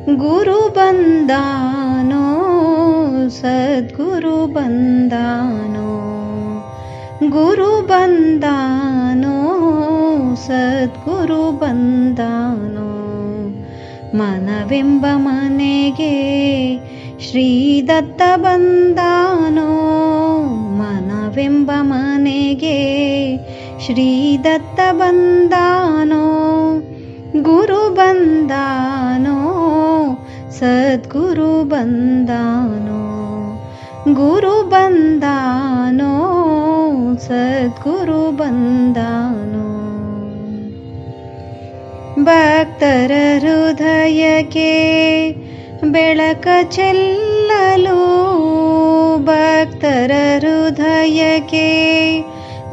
ಗುರು ಬಂದಾನೋ ಸದ್ಗುರು ಬಂದಾನೋ, ಗುರು ಬಂದಾನೋ ಸದ್ಗುರು ಬಂದಾನೋ. ಮನವೆಂಬ ಮನೆಗೆ ಶ್ರೀದತ್ತ ಬಂದಾನೋ, ಮನವೆಂಬ ಮನೆಗೆ ಶ್ರೀದತ್ತ ಬಂದಾನೋ. ಗುರು ಬಂದಾನೋ ಸದ್ಗುರು ಬಂದಾನೋ, ಗುರು ಬಂದಾನೋ ಸದ್ಗುರು ಬಂದಾನೋ. ಭಕ್ತರ ಹೃದಯಕ್ಕೆ ಬೆಳಕ ಚೆಲ್ಲಲು, ಭಕ್ತರ ಹೃದಯಕ್ಕೆ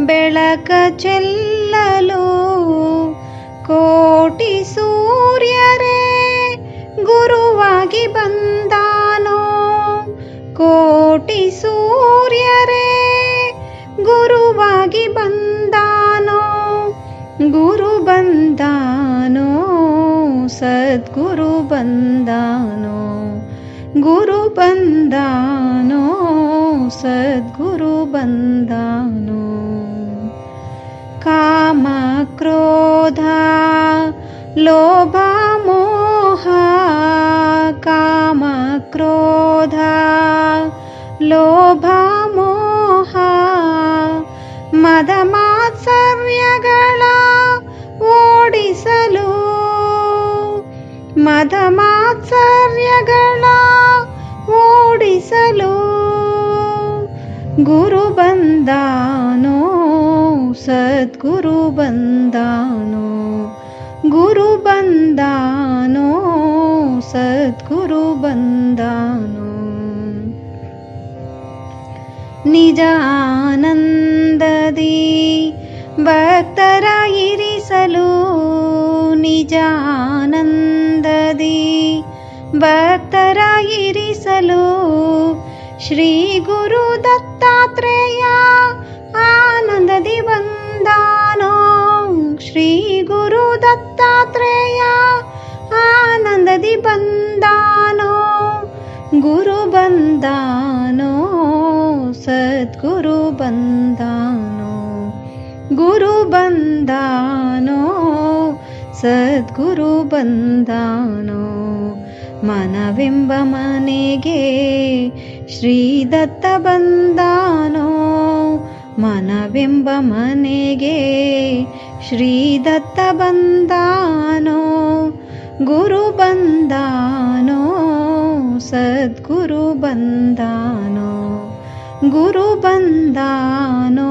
ಬೆಳಕ ಚೆಲ್ಲಲು, ಕೋಟಿ ಸೂರ್ಯರೇ ಗುರುವಾಗಿ ಬಂದಾನೋ, ಕೋಟಿ ಸೂರ್ಯರೇ ಗುರುವಾಗಿ ಬಂದಾನೋ. ಗುರು ಬಂದಾನೋ ಸದ್ಗುರು ಬಂದಾನೋ, ಗುರು ಬಂದಾನೋ ಸದ್ಗುರು ಬಂದಾನೋ. ಕಾಮ ಕ್ರೋಧ ಲೋಭ ಮೋಹ, ಕಾಮ ಕ್ರೋಧ ಲೋಭ ಮೋಹ, ಮದ ಮಾತ್ಸರ್ಯಗಳ ಓಡಿಸಲು, ಮದ ಮಾತ್ಸರ್ಯಗಳ ಓಡಿಸಲು. ಗುರು ಬಂದಾನೋ ಸದ್ಗುರು ಬಂದಾನೋ, ಗುರು ಬಂದಾನೋ ಸದ್ಗುರು ಬಂದಾನೋ. ನಿಜ ಆನಂದದಿ ಭಕ್ತರ ಇರಿಸಲು, ನಿಜ ಆನಂದದಿ ಭಕ್ತರ ಇರಿಸಲು, ಶ್ರೀ ಗುರು ದತ್ತಾತ್ರೇಯ ಆನಂದದಿ ಬಂದಾನೋ, ಶ್ರೀ ಗುರು ದತ್ತಾತ್ರೇಯ ಆನಂದದಿ ಬಂದಾನೋ. ಗುರು ಬಂದಾನೋ ಸದ್ಗುರು ಬಂದಾನೋ, ಗುರು ಬಂದಾನೋ ಸದ್ಗುರು ಬಂದಾನೋ. ಮನವೆಂಬ ಮನೆಗೆ ಶ್ರೀದತ್ತ ಬಂದಾನೋ, ಮನವೆಂಬ ಮನೆಗೆ ಶ್ರೀದತ್ತ ಬಂದಾನೋ. ಗುರು ಬಂದಾನೋ ಸದ್ಗುರು ಬಂದಾನೋ, ಗುರು ಬಂದಾನೋ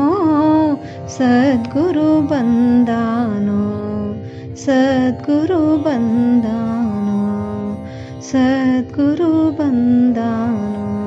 ಸದ್ಗುರು ಬಂದಾನೋ, ಸದ್ಗುರು ಬಂದಾನೋ, ಸದ್ಗುರು ಬಂದಾನೋ.